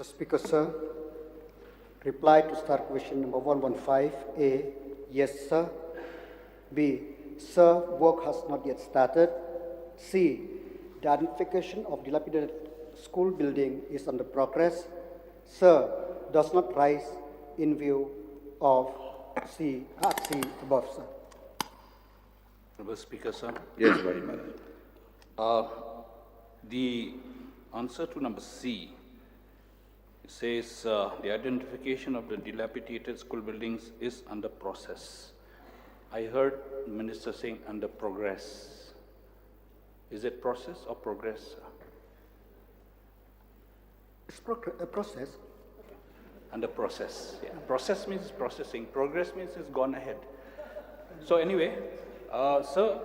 Speaker, sir. Reply to star question number 115. A, yes, sir. B, sir, work has not yet started. C, the identification of dilapidated school building is under progress. Sir, does not rise in view of C above, sir. Honourable Speaker, sir. Yes, very much. The answer to number C says the identification of the dilapidated school buildings is under process. I heard the Minister saying under progress. Is it process or progress, sir? It's a process. Under process. Yeah. Process means processing. Progress means it's gone ahead. So anyway, sir,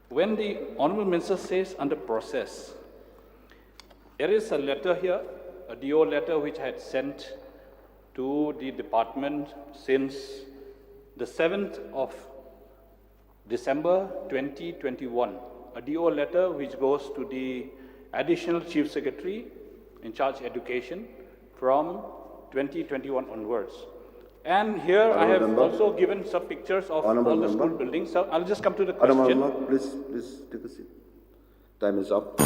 when the Honourable Minister says under process, there is a letter here, a DO letter which I had sent to the department since the 7th of December 2021. A DO letter which goes to the Additional Chief Secretary in charge education from 2021 onwards. And here I have also given some pictures of all the school buildings. So I'll just come to the question. Please take a seat. Time is up.